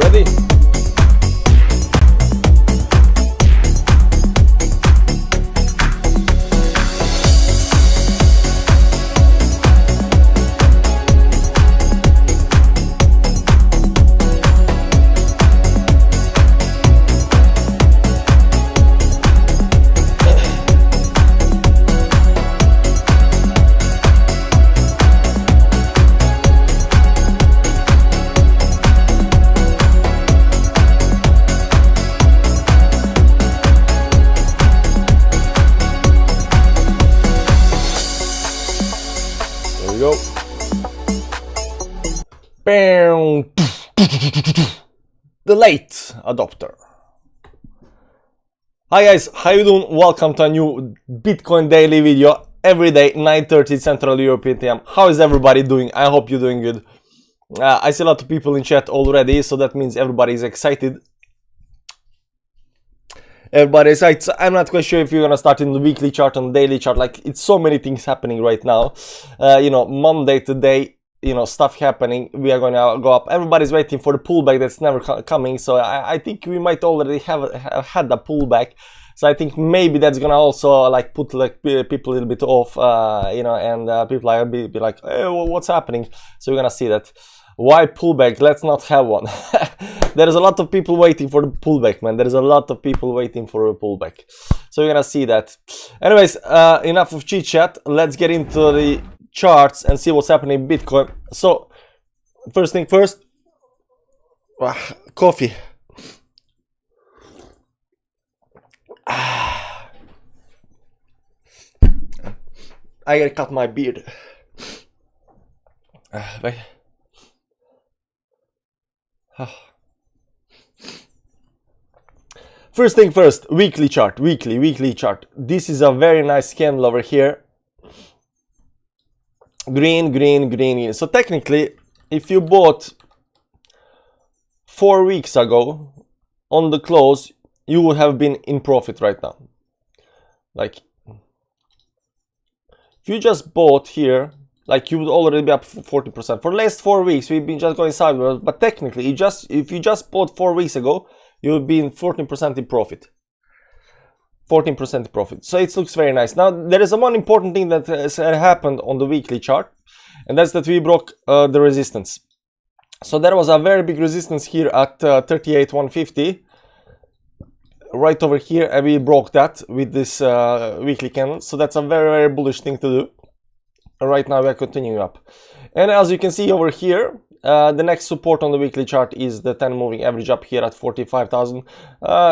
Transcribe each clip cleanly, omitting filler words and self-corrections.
Ready? Go. Bam. The late adopter. Hi guys, how you doing? Welcome to a new Bitcoin daily video every day 9:30 Central European time. How is everybody doing? I hope you're doing good. I see a lot of people in chat already, so that means everybody is excited. Everybody's excited. So I'm not quite sure if you're gonna start in the weekly chart on the daily chart. Like, it's so many things happening right now. You know, Monday today, you know, stuff happening. We are gonna go up. Everybody's waiting for the pullback that's never coming. So I think we might already have had the pullback. So I think maybe that's gonna also like put like people a little bit off. You know, and people are be like, hey, well, what's happening? So we're gonna see that. Why pullback? Let's not have one. There is a lot of people waiting for the pullback, man. There is a lot of people waiting for a pullback. So we're gonna see that. Anyways, enough of chit chat. Let's get into the charts and see what's happening in Bitcoin. So first thing first, coffee. I gotta cut my beard. Wait. First thing first, weekly chart, weekly chart. This is a very nice candle over here. Green. So technically, if you bought 4 weeks ago on the close, you would have been in profit right now. Like, if you just bought here, like, you would already be up 40%. For the last 4 weeks, we've been just going sideways. But technically, if you just bought 4 weeks ago, you would be in 14% in profit. 14% in profit. So it looks very nice. Now, there is one important thing that has happened on the weekly chart, and that's that we broke the resistance. So there was a very big resistance here at 38,150. Right over here, and we broke that with this weekly candle. So that's a very bullish thing to do. Right now we are continuing up, and as you can see over here, the next support on the weekly chart is the 10 moving average up here at 45,000.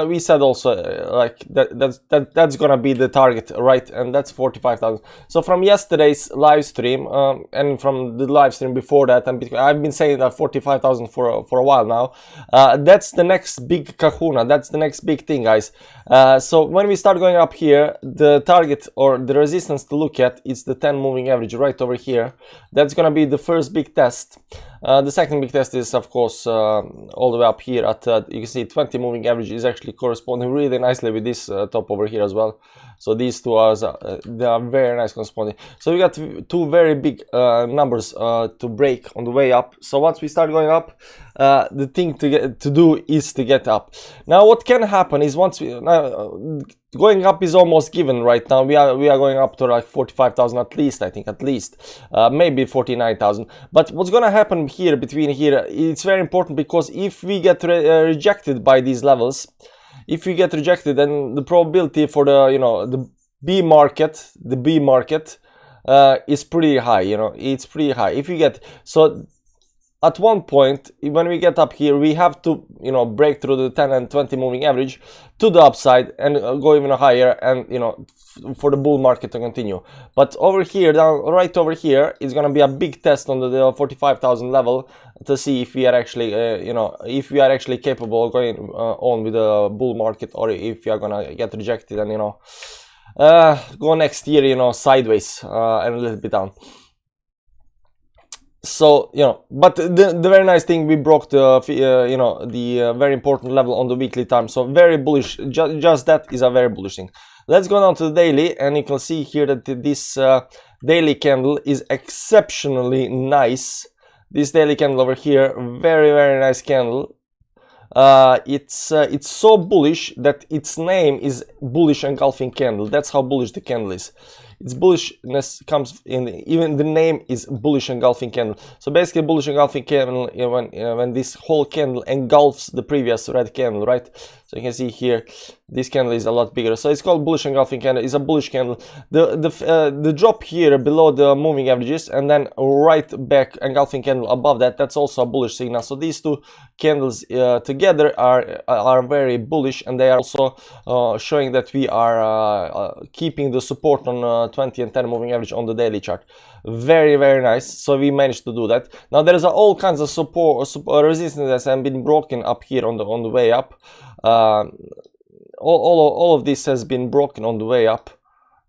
We said also like that's gonna be the target, right? And that's 45,000. So from yesterday's live stream and from the live stream before that, and I've been saying that 45,000 for a while now. That's the next big kahuna. That's the next big thing, guys. So when we start going up here, the target or the resistance to look at is the 10 moving average right over here. That's gonna be the first big test. The second big test is, of course, all the way up here at, you can see 20 moving average is actually corresponding really nicely with this top over here as well. So these two are, they are very nice corresponding. So we got two very big numbers to break on the way up. So once we start going up, the thing to do is to get up. Now what can happen is once we, going up is almost given right now. We are going up to like 45,000 at least, I think, at least maybe 49,000. But what's gonna happen here between here, it's very important, because if we get rejected by these levels, if we get rejected, then the probability for the, you know, the B market is pretty high. You know, it's pretty high. If you get, so at one point when we get up here, we have to, you know, break through the 10 and 20 moving average to the upside and go even higher, and, you know, for the bull market to continue. But over here, down right over here, is going to be a big test on the 45,000 level to see if we are actually you know, if we are actually capable of going on with the bull market, or if we are going to get rejected and, you know, go next year, you know, sideways and a little bit down. So, you know, but the very nice thing, we broke the you know, the very important level on the weekly time. So very bullish. Just that is a very bullish thing. Let's go down to the daily, and you can see here that this daily candle is exceptionally nice. This daily candle over here, very nice candle. It's so bullish that its name is bullish engulfing candle. That's how bullish the candle is. Its bullishness comes in, even the name is bullish engulfing candle. So basically bullish engulfing candle, when this whole candle engulfs the previous red candle, right? So you can see here this candle is a lot bigger, so it's called bullish engulfing candle. It's a bullish candle. The drop here below the moving averages and then right back engulfing candle above that, that's also a bullish signal. So these two candles together are very bullish, and they are also showing that we are keeping the support on 20 and 10 moving average on the daily chart. Very, very nice. So we managed to do that. Now there is all kinds of support resistance that have been broken up here on the way up. All of this has been broken on the way up.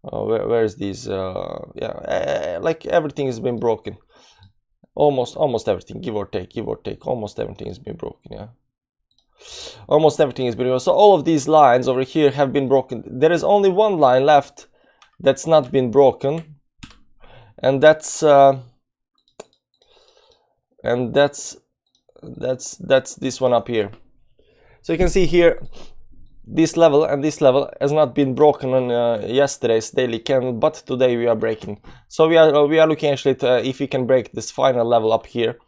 Where is these? Yeah, like everything has been broken. Almost everything, give or take. Almost everything has been broken. Yeah, almost everything has been broken. So all of these lines over here have been broken. There is only one line left that's not been broken, and that's this one up here. So you can see here this level and this level has not been broken on yesterday's daily candle, but today we are breaking. So we are looking actually to, if we can break this final level up here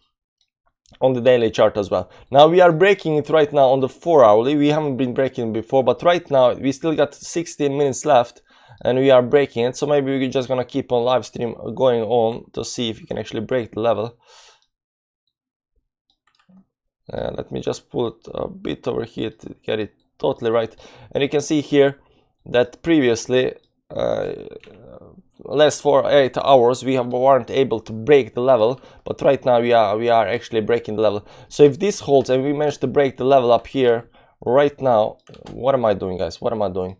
on the daily chart as well. Now we are breaking it right now on the 4-hourly. We haven't been breaking before, but right now we still got 16 minutes left and we are breaking it. So maybe we're just gonna keep on live stream going on to see if we can actually break the level. Let me just pull it a bit over here to get it totally right. And you can see here that previously last 8 hours we weren't able to break the level, but right now we are actually breaking the level. So if this holds and we manage to break the level up here right now, what am I doing, guys? What am I doing?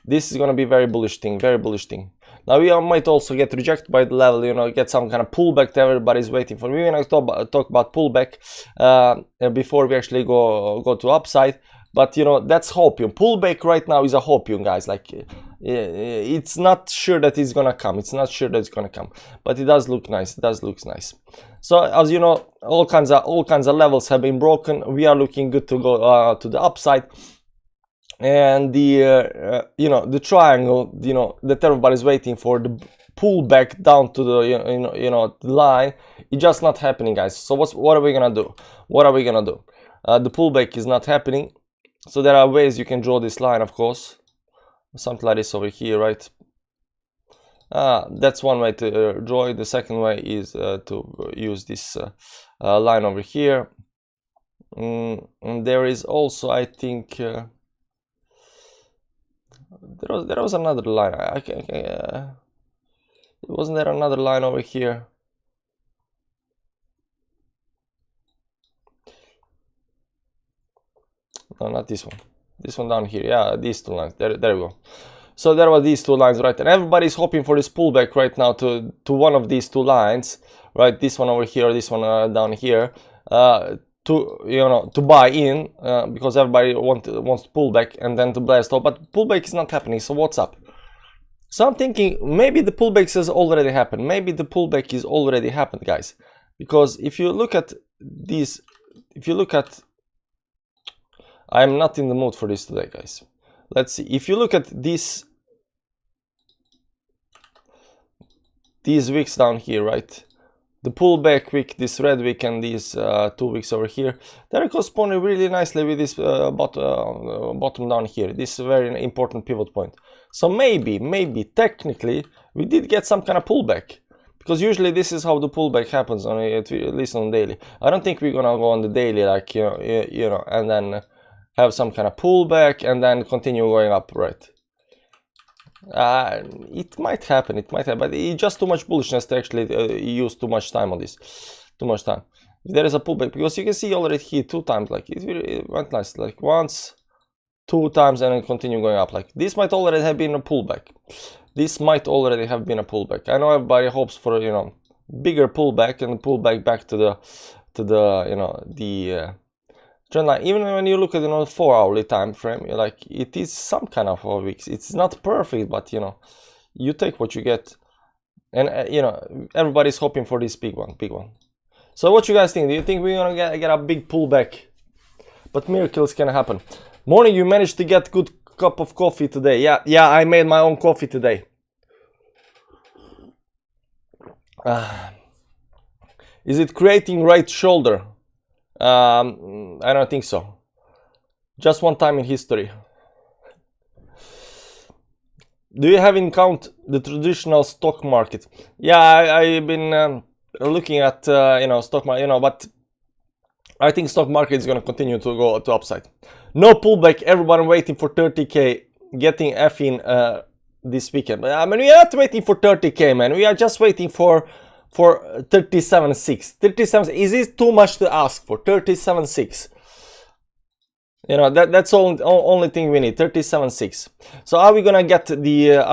This is gonna be very bullish thing, very bullish thing. Now we might also get rejected by the level, you know, get some kind of pullback that everybody's waiting for. We will talk about pullback before we actually go to upside. But you know, that's hopium. Pullback right now is a hopium, guys. Like it's not sure that it's gonna come. It's not sure that it's gonna come, but it does look nice. It does look nice. So as you know, all kinds of levels have been broken. We are looking good to go to the upside. And the you know, the triangle, you know, that everybody's waiting for, the pullback down to the you know the line, it's just not happening, guys. So what are we gonna do? What are we gonna do? The pullback is not happening. So there are ways you can draw this line, of course, something like this over here, right? That's one way to draw it. The second way is to use this line over here. And there is also, I think, there was another line. Wasn't there another line over here? No, not this one. This one down here. Yeah, these two lines. There we go. So there were these two lines, right? And everybody's hoping for this pullback right now to one of these two lines, right? This one over here, or this one down here, to buy in, because everybody wants to pull back and then to blast off. But pullback is not happening. So what's up? So I'm thinking maybe the pullback has already happened. Maybe the pullback is already happened, guys. Because if you look at these, I'm not in the mood for this today, guys. Let's see. If you look at these wicks down here, right? The pullback wick, this red wick, and these 2 wicks over here, they're corresponding really nicely with this bottom down here. This is a very important pivot point. So maybe technically we did get some kind of pullback, because usually this is how the pullback happens on at least on daily. I don't think we're gonna go on the daily like you know, and then have some kind of pullback and then continue going up, right? It might happen, but it's just too much bullishness to actually use too much time on this. Too much time. If there is a pullback, because you can see already here 2 times, like it went nice, like once, 2 times, and then continue going up. Like this might already have been a pullback. This might already have been a pullback. I know everybody hopes for, you know, bigger pullback and pullback back to the you know, the trend line. Even when you look at, you know, 4-hourly time frame, you're like, it is some kind of a week. It's not perfect, but you know, you take what you get. And you know, everybody's hoping for this big one. So what you guys think? Do you think we're gonna get a big pullback but miracles can happen. Morning, you managed to get good cup of coffee today. Yeah, I made my own coffee today. Is it creating right shoulder? I don't think so. Just one time in history. Do you have in count the traditional stock market? Yeah, I've been looking at stock market, but I think stock market is going to continue to go to upside. No pullback. Everyone waiting for 30k, getting F in this weekend. I mean, we are not waiting for 30k, man. We are just waiting for 37.6. 37. Is it too much to ask for? 37.6. That's only thing we need. 37.6. So are we gonna get the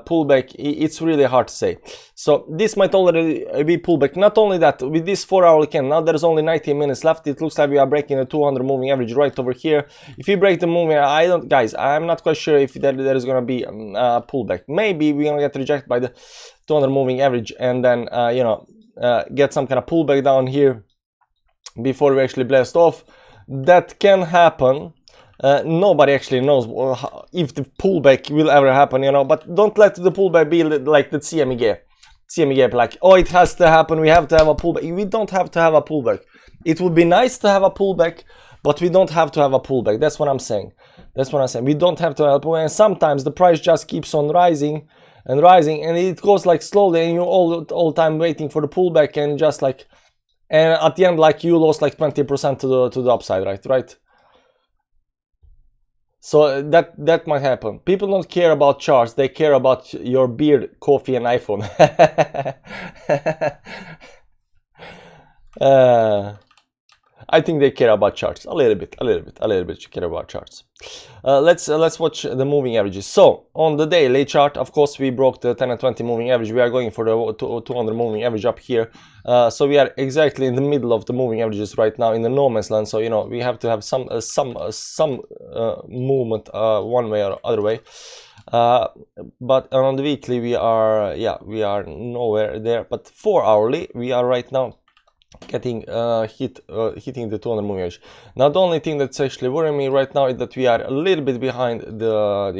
pullback? It's really hard to say. So this might already be pullback. Not only that, with this 4-hour candle, now there's only 19 minutes left. It looks like we are breaking the 200 moving average right over here. If we break the moving, I'm not quite sure if there is gonna be a pullback. Maybe we're gonna get rejected by the 200 moving average and then get some kind of pullback down here before we actually blast off. That can happen. Nobody actually knows if the pullback will ever happen, but don't let the pullback be like the CME gap, like, oh, it has to happen, we have to have a pullback. We don't have to have a pullback. It would be nice to have a pullback, but we don't have to have a pullback. That's what I'm saying. We don't have to have a pullback, and sometimes the price just keeps on rising and rising, and it goes like slowly, and you're all the time waiting for the pullback, and just like, and at the end, like, you lost like 20% to the upside, right? So that might happen. People don't care about charts, they care about your beer, coffee, and iPhone. I think they care about charts a little bit. Care about charts. Let's watch the moving averages. So on the daily chart, of course, we broke the 10 and 20 moving average. We are going for the 200 moving average up here. So we are exactly in the middle of the moving averages right now, in the no man's land. So we have to have some movement one way or other way. But on the weekly, we are nowhere there. But 4 hourly, we are right now getting hitting the 200 moving average. Now the only thing that's actually worrying me right now is that we are a little bit behind the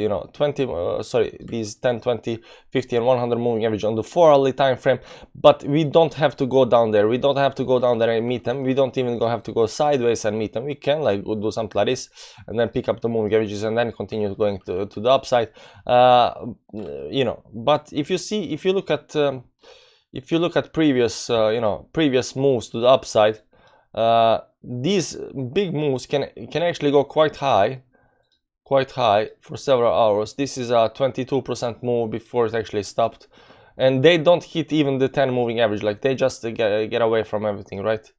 these 10, 20, 50 and 100 moving average on the 4 hourly time frame, but we don't have to go down there. We don't have to go down there and meet them. We don't even have to go sideways and meet them. We can like do something like this and then pick up the moving averages and then continue going to the upside. But if you look at previous moves to the upside, these big moves can actually go quite high for several hours. This is a 22% move before it actually stopped, and they don't hit even the 10 moving average. Like, they just get away from everything, right?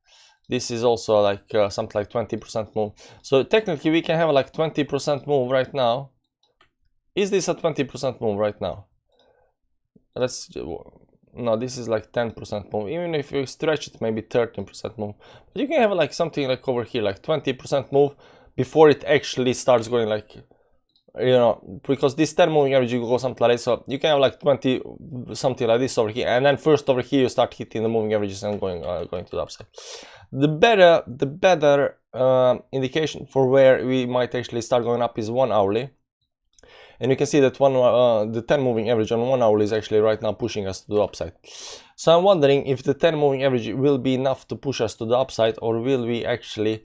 This is also like something like 20% move. So technically we can have like 20% move right now. Is this a 20% move right now? No, this is like 10% move. Even if you stretch it, maybe 13% move. But you can have like something like over here, like 20% move before it actually starts going, like, because this 10 moving average, you go something like this. So you can have like 20 something like this over here, and then first over here you start hitting the moving averages and going to the upside. The better indication for where we might actually start going up is 1 hourly. And you can see that the 10 moving average on 1 hour is actually right now pushing us to the upside. So I'm wondering if the 10 moving average will be enough to push us to the upside, or will we actually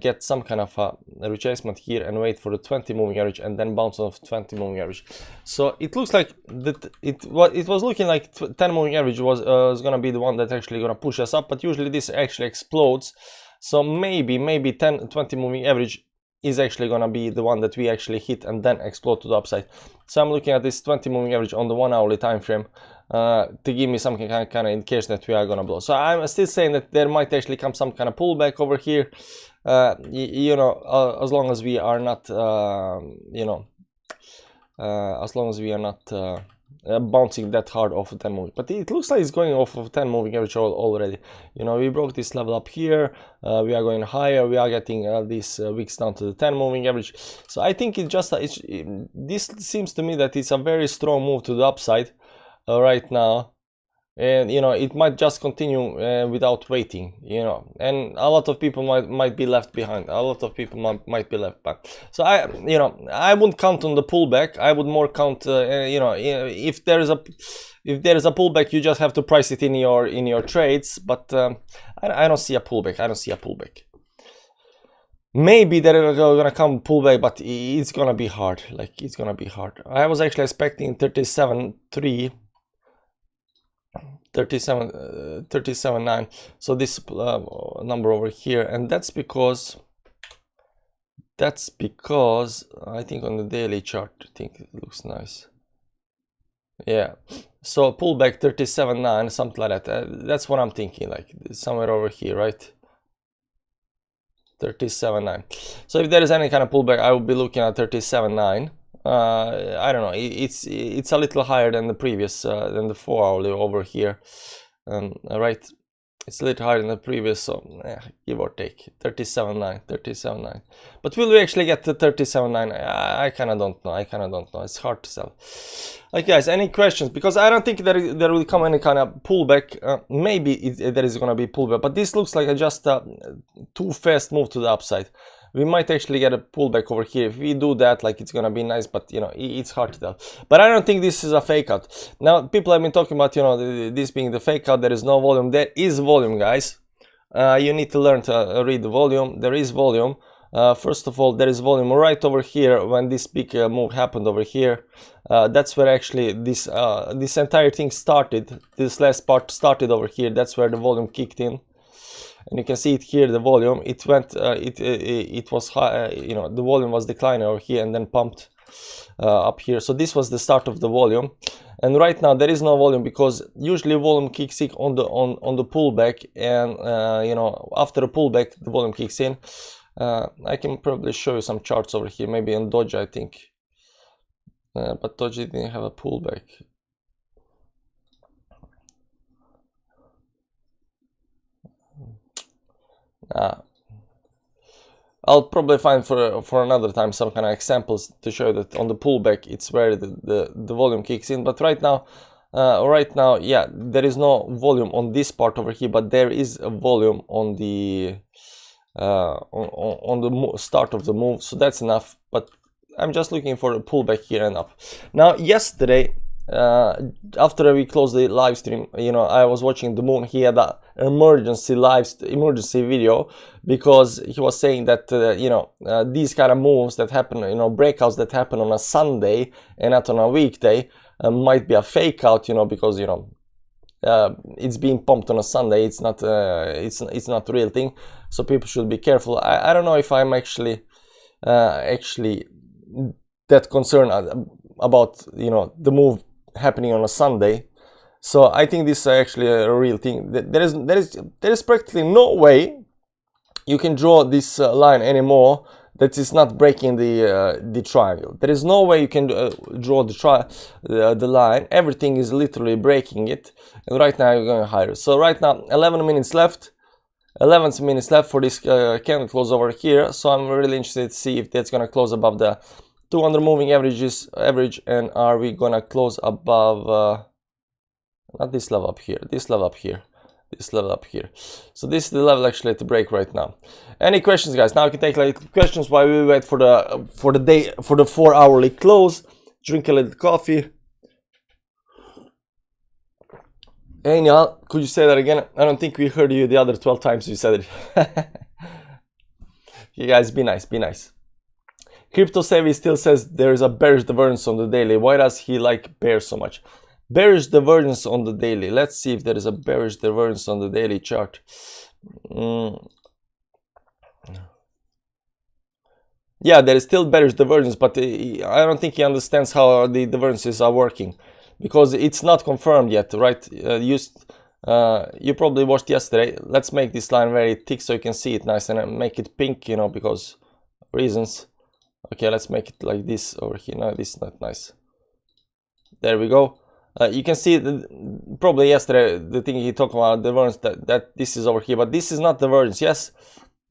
get some kind of a retracement here and wait for the 20 moving average and then bounce off 20 moving average. So it looks like that it was looking like 10 moving average was going to be the one that's actually going to push us up, but usually this actually explodes. So maybe 10, 20 moving average is actually going to be the one that we actually hit and then explode to the upside. So I'm looking at this 20 moving average on the 1 hourly time frame to give me some kind of indication that we are going to blow. So I'm still saying that there might actually come some kind of pullback over here, as long as we are not bouncing that hard off of 10 moving. But it looks like it's going off of 10 moving average already. We broke this level up here, we are going higher, we are getting these wicks down to the 10 moving average. So I think this seems to me that it's a very strong move to the upside right now. and you know, it might just continue without waiting, you know, and a lot of people might be left behind. A lot of people might be left back. So I, you know, I wouldn't count on the pullback. I would more count, you know, if there is a pullback, you just have to price it in your trades. But I don't see a pullback. I don't see a pullback. Maybe they're gonna come pullback, but it's gonna be hard. Like, it's gonna be hard. I was actually expecting 37.3. 37.9, so this number over here, and that's because I think on the daily chart, I think it looks nice. Yeah, so pullback 37.9, something like that. That's what I'm thinking, like somewhere over here, right? 37.9. So if there is any kind of pullback, I will be looking at 37.9. I don't know, it's a little higher than the previous than the 4-hourly over here, right? It's a little higher than the previous, so give or take 37.9. But will we actually get to 37.9? I kind of don't know. It's hard to tell. Okay, guys, any questions? Because I don't think there will come any kind of pullback. Maybe there is going to be pullback, but this looks like just a too fast move to the upside. We might actually get a pullback over here. If we do that, like, it's gonna be nice, but you know, it's hard to tell. But I don't think this is a fake out. Now, people have been talking about, you know, this being the fake out. There is no volume. There is volume, guys. You need to learn to read the volume. There is volume. First of all, there is volume right over here when this big move happened over here. That's where actually this entire thing started. This last part started over here. That's where the volume kicked in. And you can see it here, the volume, it went, it was high, you know, the volume was declining over here and then pumped up here. So this was the start of the volume. And right now there is no volume, because usually volume kicks in on the pullback, and you know, after a pullback the volume kicks in. I can probably show you some charts over here, maybe on Doji, I think, but Doji didn't have a pullback. I'll probably find for another time some kind of examples to show that on the pullback it's where the volume kicks in. But right now, yeah, there is no volume on this part over here, but there is a volume on the start of the move, so that's enough. But I'm just looking for a pullback here and up. Now, yesterday, after we closed the live stream, you know, I was watching the moon. He had an emergency video, because he was saying that you know, these kind of moves that happen, you know, breakouts that happen on a Sunday and not on a weekday, might be a fake out, you know, because, you know, it's being pumped on a Sunday. It's not it's not a real thing, so people should be careful. I don't know if I'm actually that concerned about, you know, the move happening on a Sunday. So I think this is actually a real thing. There is practically no way you can draw this line anymore that is not breaking the triangle. There is no way you can draw the line. Everything is literally breaking it, and right now you're going higher. So right now 11 minutes left for this candle close over here. So I'm really interested to see if that's going to close above the 200 moving average, and are we gonna close above not this level up here, this level up here. So this is the level actually to break right now. Any questions, guys? Now we can take like questions while we wait for the 4-hourly close. Drink a little coffee. Hey Niall, could you say that again? I don't think we heard you the other 12 times you said it. You guys, be nice. Crypto Savvy still says there is a bearish divergence on the daily. Why does he like bears so much? Bearish divergence on the daily. Let's see if there is a bearish divergence on the daily chart. Yeah, there is still bearish divergence, but I don't think he understands how the divergences are working, because it's not confirmed yet, right? You probably watched yesterday. Let's make this line very thick so you can see it nice, and make it pink, you know, because reasons. Okay, let's make it like this over here. No, this is not nice. There we go. You can see probably yesterday the thing he talked about divergence, that this is over here, but this is not divergence. Yes,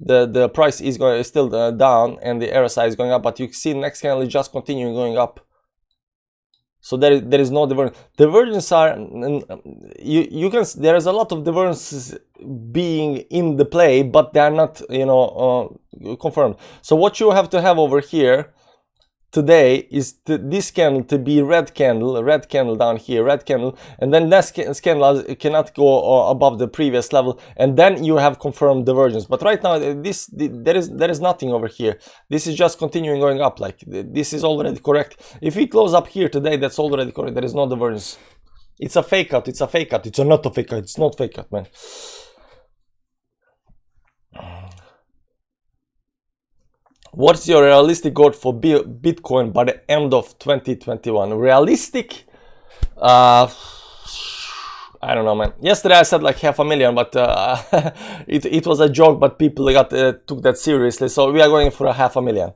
the price is still down and the RSI is going up, but you see next candle is just continuing going up. So there is no divergence. Divergences are you can, there is a lot of divergences being in the play, but they are not, you know, confirmed. So what you have to have over here today is this candle to be red candle down here, red candle, and then this candle cannot go above the previous level, and then you have confirmed divergence. But right now there is nothing over here. This is just continuing going up. Like, this is already correct. If we close up here today, that's already correct. There is no divergence. It's a fake out. It's a fake out. It's not a fake out. It's not fake out, man. What's your realistic goal for Bitcoin by the end of 2021? Realistic? I don't know, man. Yesterday I said like 500,000, but it was a joke, but people took that seriously. So we are going for 500,000.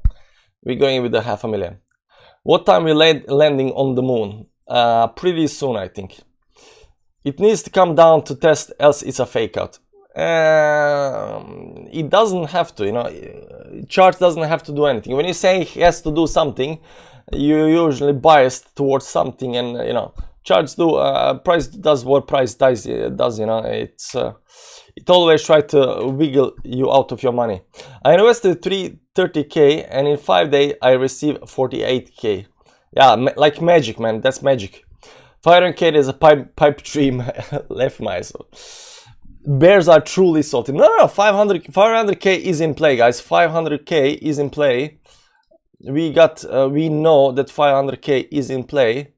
We're going with the 500,000. What time we landing on the moon? Pretty soon, I think. It needs to come down to test, else it's a fake out. It doesn't have to, you know. Chart doesn't have to do anything. When you say it has to do something, you're usually biased towards something, and you know, charts do. Price does what price does. You know, it always try to wiggle you out of your money. I invested 30k, and in 5 days I received 48k. Yeah, like magic, man. That's magic. 500k is a pipe dream. Left myself. Bears are truly salty. No, 500k is in play, guys. 500k is in play. We know that 500k is in play.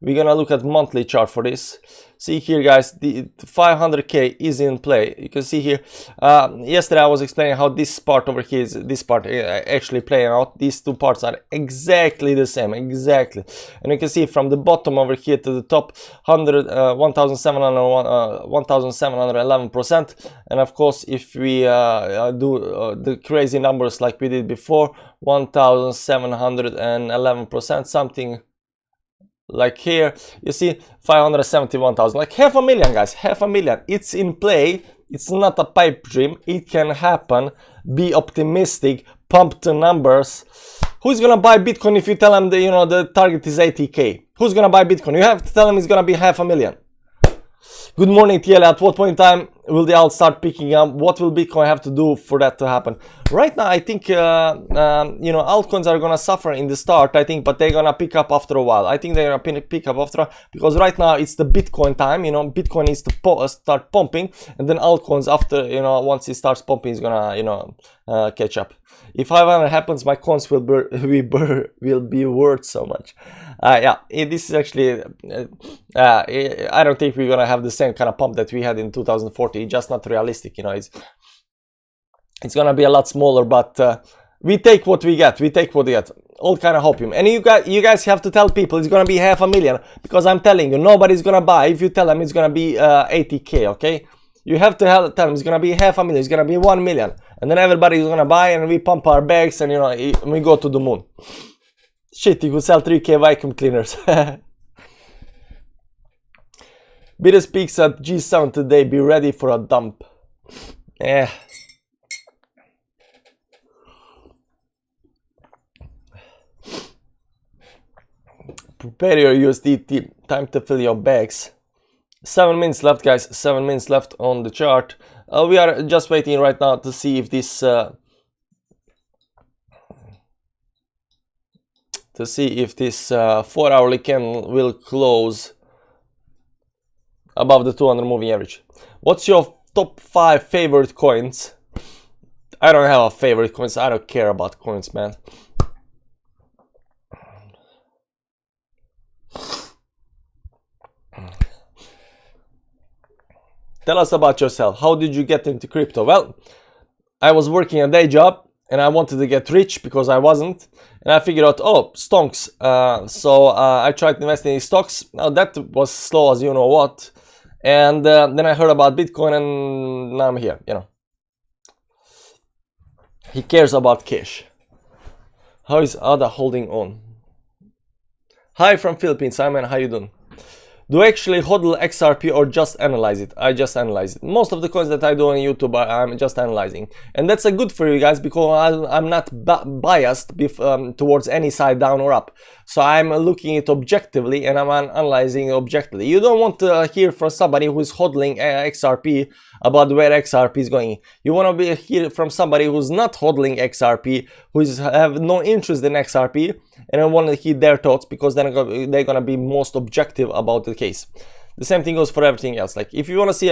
We're gonna look at monthly chart for this. See here, guys, the 500k is in play. You can see here. Yesterday I was explaining how this part over here is this part actually playing out. These two parts are exactly the same, exactly. And you can see from the bottom over here to the top, 1,711%. And of course, if we do the crazy numbers like we did before, 1,711%, something like here, you see 571,000, like 500,000, guys, 500,000. It's in play. It's not a pipe dream. It can happen. Be optimistic. Pump the numbers. Who's gonna buy Bitcoin if you tell them the target is 80k? Who's gonna buy Bitcoin? You have to tell them it's gonna be 500,000. Good morning, TL. At what point in time will the alt start picking up? What will Bitcoin have to do for that to happen? Right now, I think altcoins are gonna suffer in the start, I think, but they're gonna pick up after a while. I think they're gonna pick up after, because right now it's the Bitcoin time. You know, Bitcoin needs to start pumping, and then altcoins after, once it starts pumping, is gonna catch up. If 500 happens, my coins will be worth so much. This is actually, I don't think we're gonna have the same kind of pump that we had in 2040. It's just not realistic, it's gonna be a lot smaller, but we take what we get. We take what we get. All kind of hopium. And you guys have to tell people it's gonna be 500,000, because I'm telling you, nobody's gonna buy if you tell them it's gonna be 80k. Okay, you have to tell them it's gonna be 500,000, it's gonna be 1 million, and then everybody's gonna buy, and we pump our bags, and we go to the moon. Shit, you could sell 3k vacuum cleaners. BTC peaks at G7 today. Be ready for a dump. Yeah. Prepare your USDT. Time to fill your bags. 7 minutes left, guys. 7 minutes left on the chart. We are just waiting right now to see if this 4-hourly candle will close above the 200 moving average. What's your top 5 favorite coins? I don't have a favorite coins. I don't care about coins, man. Tell us about yourself. How did you get into crypto? Well, I was working a day job and I wanted to get rich because I wasn't. And I figured out, stocks. So I tried investing in stocks. Now that was slow as you know what. And then I heard about Bitcoin, and now I'm here, He cares about cash. How is Ada holding on? Hi from Philippines. Simon, how you doing? Do I actually hodl XRP or just analyze it? I just analyze it. Most of the coins that I do on YouTube, I'm just analyzing. And that's a good for you guys, because I'm not biased towards any side, down or up. So I'm looking at it objectively, and I'm analyzing objectively. You don't want to hear from somebody who's hodling XRP about where XRP is going. You want to hear from somebody who's not hodling XRP, who's have no interest in XRP, and I want to hear their thoughts, because then they're gonna be most objective about the case. The same thing goes for everything else. Like if you want to see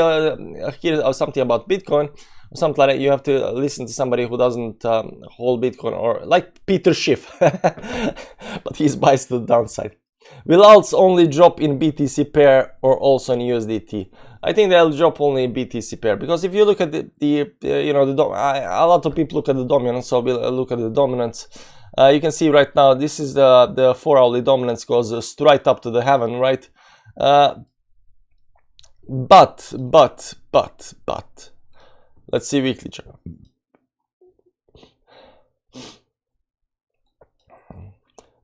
hear something about Bitcoin or something like that, you have to listen to somebody who doesn't hold Bitcoin, or like Peter Schiff, but he's biased to the downside. Will alts only drop in BTC pair or also in USDT? I think they'll drop only in BTC pair, because if you look at a lot of people look at the dominance, so we'll look at the dominance. You can see right now, this is the 4-hourly dominance, goes straight up to the heaven, right? But let's see weekly chart.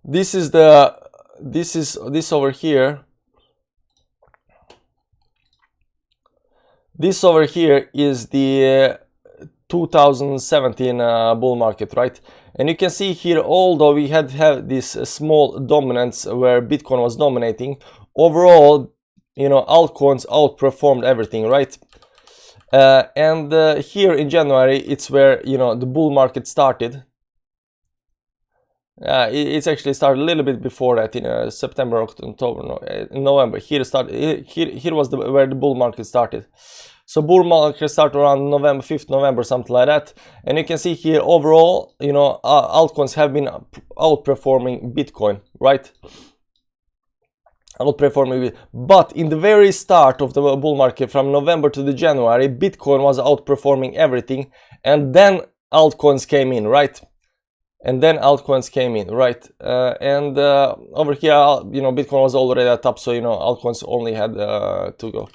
This over here. This over here is the 2017 bull market, right? And you can see here, although we had this small dominance where Bitcoin was dominating, overall, altcoins outperformed everything, right? And here in January, it's where the bull market started. It's actually started a little bit before that, in September, October, November. Here started. Here was where the bull market started. So bull market started around November, 5th November, something like that. And you can see here, overall, altcoins have been outperforming Bitcoin, right? Outperforming, but in the very start of the bull market, from November to the January, Bitcoin was outperforming everything, and then altcoins came in, right? And then altcoins came in, right? And over here, Bitcoin was already at top, so altcoins only had to go.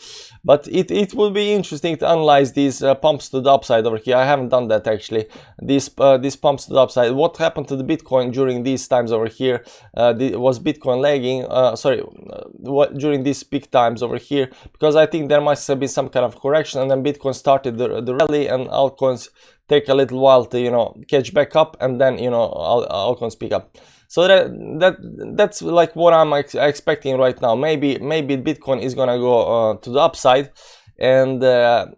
But it will be interesting to analyze these pumps to the upside over here. I haven't done that actually. These pumps to the upside. What happened to the Bitcoin during these times over here? Was Bitcoin lagging? During these peak times over here? Because I think there must have been some kind of correction, and then Bitcoin started the rally, and altcoins take a little while to catch back up, and then altcoins pick up. So that's like what I'm expecting right now. Maybe Bitcoin is gonna go to the upside, and it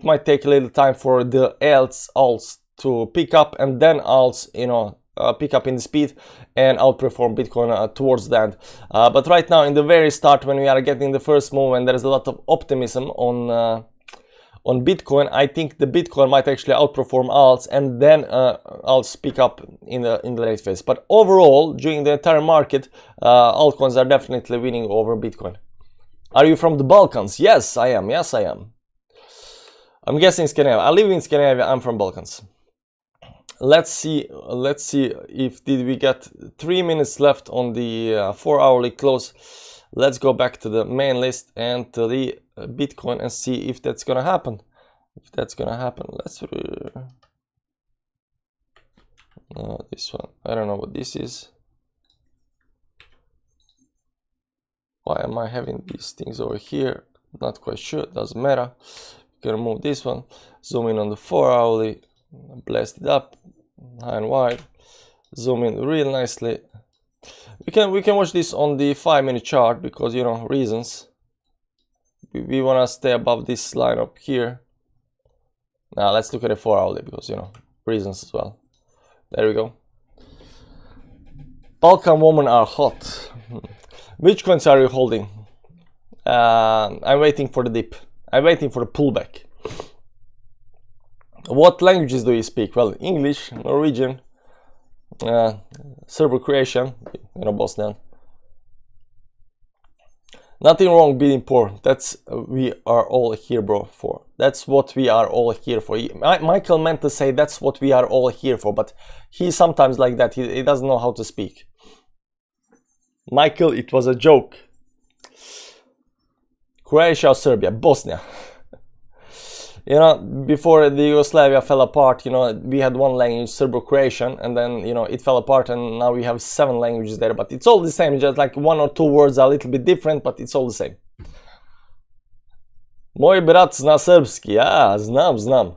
might take a little time for the alts to pick up, and then alts pick up in the speed and outperform Bitcoin towards the end. But right now, in the very start, when we are getting the first move, and there's a lot of optimism on Bitcoin, I think the Bitcoin might actually outperform alts, and then alts pick up in the late phase. But overall, during the entire market, altcoins are definitely winning over Bitcoin. Are you from the Balkans? Yes, I am. Yes, I am. I'm guessing Scandinavia. I live in Scandinavia. I'm from Balkans. Let's see if did we get 3 minutes left on the 4-hourly close. Let's go back to the main list and to the Bitcoin and see if that's gonna happen. If that's gonna happen, let's this one. I don't know what this is. Why am I having these things over here? Not quite sure. Doesn't matter. You can remove this one. Zoom in on the 4-hourly. Blast it up high and wide. Zoom in real nicely. We can watch this on the 5-minute chart, because reasons. We want to stay above this line up here. Now let's look at the 4-hourly, because reasons as well. There we go. Balkan women are hot. Which coins are you holding? I'm waiting for the dip. I'm waiting for the pullback. What languages do you speak? Well, English, Norwegian, Serbo-Croatian, Bosnian. Nothing wrong being poor. That's we are all here, bro, for. That's what we are all here for. Michael meant to say that's what we are all here for, but he's sometimes like that. He doesn't know how to speak. Michael, it was a joke. Croatia or Serbia? Bosnia. you know, before the Yugoslavia fell apart, you know, we had one language, Serbo-Croatian, and then, you know, it fell apart, and now we have 7 languages there, but it's all the same, just like 1 or 2 words are a little bit different, but it's all the same. Moj brat zna srpski, ja, znam.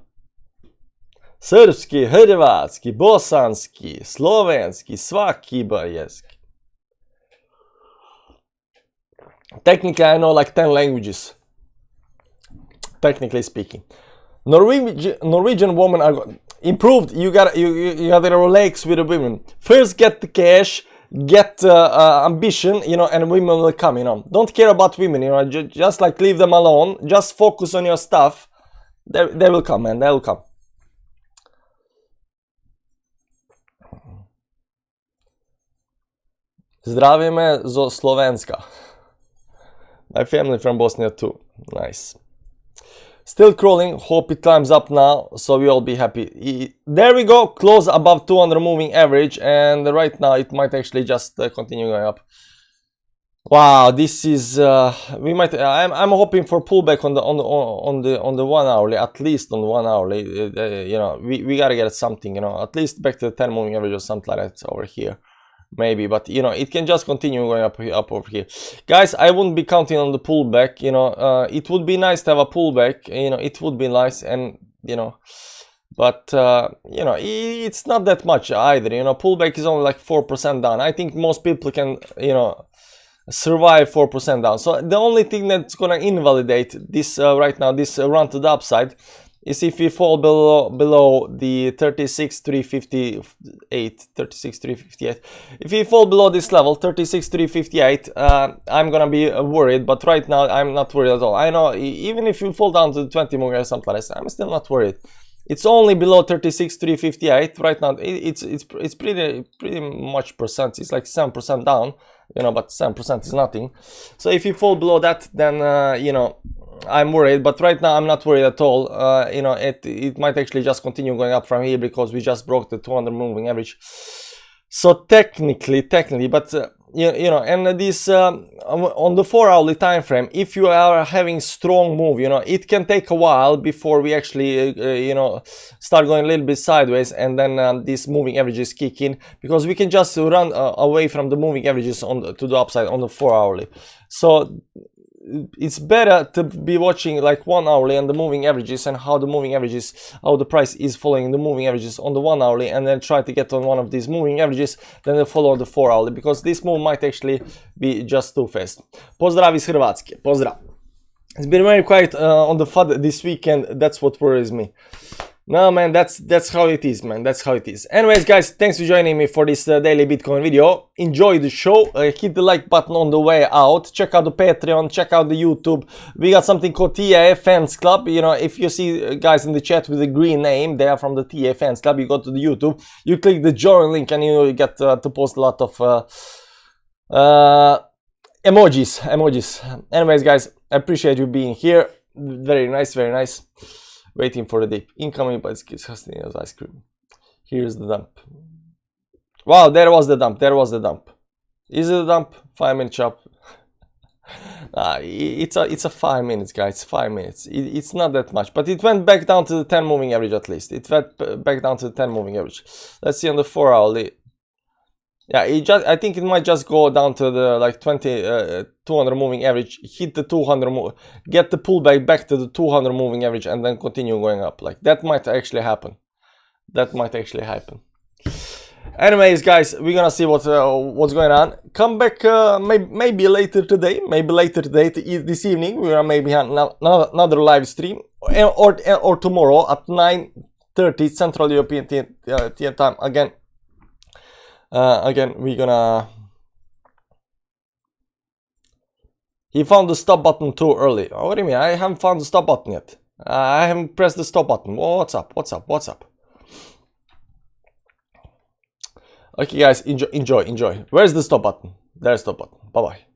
Srpski, hrvatski, bosanski, slovenski, svaki jezik. Technically, I know like 10 languages. Technically speaking, Norwegian women are improved. You got to relax with the women. First, get the cash, get ambition, you know, and women will come. You know, don't care about women. You know, just like leave them alone. Just focus on your stuff. They will come, man. They will come. Zdravi me zo Slovenska. My family from Bosnia too. Nice. Still crawling, hope it climbs up now, so we all be happy. There we go, close above 200 moving average, and right now it might actually just continue going up. Wow, this is we might. I'm hoping for pullback on the 1 hourly, at least on the 1 hourly. You know, we gotta get something, you know, at least back to the 10 moving average or something like that over here. Maybe, but you know, it can just continue going up over here. Guys, I wouldn't be counting on the pullback, you know. It would be nice to have a pullback, you know, it would be nice, and you know, but you know, it's not that much either, you know. Pullback is only like 4% down. I think most people can, you know, survive 4% down. So the only thing that's gonna invalidate this right now, this run to the upside, is if we fall below the 36,358. If we fall below this level, 36,358, I'm gonna be worried. But right now, I'm not worried at all. I know even if you fall down to the 20 moving or something like that, I'm still not worried. It's only below 36,358 right now. It's pretty much percent. It's like 7% down, you know, but 7% is nothing. So if you fall below that, then you know, I'm worried, but right now I'm not worried at all. You know, it might actually just continue going up from here because we just broke the 200 moving average. So technically, but you know, and this on the 4 hourly time frame, if you are having strong move, you know, it can take a while before we actually you know, start going a little bit sideways, and then these moving averages kick in, because we can just run away from the moving averages to the upside on the 4 hourly. So it's better to be watching like 1 hourly and the moving averages, and how the moving averages, how the price is following the moving averages on the 1 hourly, and then try to get on one of these moving averages, then they follow the 4 hourly, because this move might actually be just too fast. Pozdrav iz Hrvatske, pozdrav. It's been very quiet on the FUD this weekend. That's what worries me. No, man, that's how it is, man. That's how it is. Anyways, guys, thanks for joining me for this daily Bitcoin video. Enjoy the show. Hit the like button on the way out. Check out the Patreon. Check out the YouTube. We got something called TA Fans Club. You know, if you see guys in the chat with a green name, they are from the TA Fans Club. You go to the YouTube, you click the join link, and you get to post a lot of emojis. Anyways, guys, I appreciate you being here. Very nice, very nice. Waiting for the dip. Incoming, but it's disgusting as ice cream. Here's the dump. Wow, there was the dump. There was the dump. Is it a dump? 5-minute chop. It's a 5 minutes, guys. 5 minutes. It's not that much, but it went back down to the 10 moving average at least. It went back down to the 10 moving average. Let's see on the 4 hourly. Yeah, I think it might just go down to the like 200 moving average, hit the 200, get the pullback back to the 200 moving average, and then continue going up. Like that might actually happen. That might actually happen. Anyways, guys, we're gonna see what's going on. Come back maybe later today, this evening. We're gonna maybe have another live stream, or tomorrow at 9:30 Central European time again. Again, we're gonna... He found the stop button too early. Oh, what do you mean? I haven't found the stop button yet. I haven't pressed the stop button. What's up? Okay, guys, enjoy. Where's the stop button? There's the stop button. Bye-bye.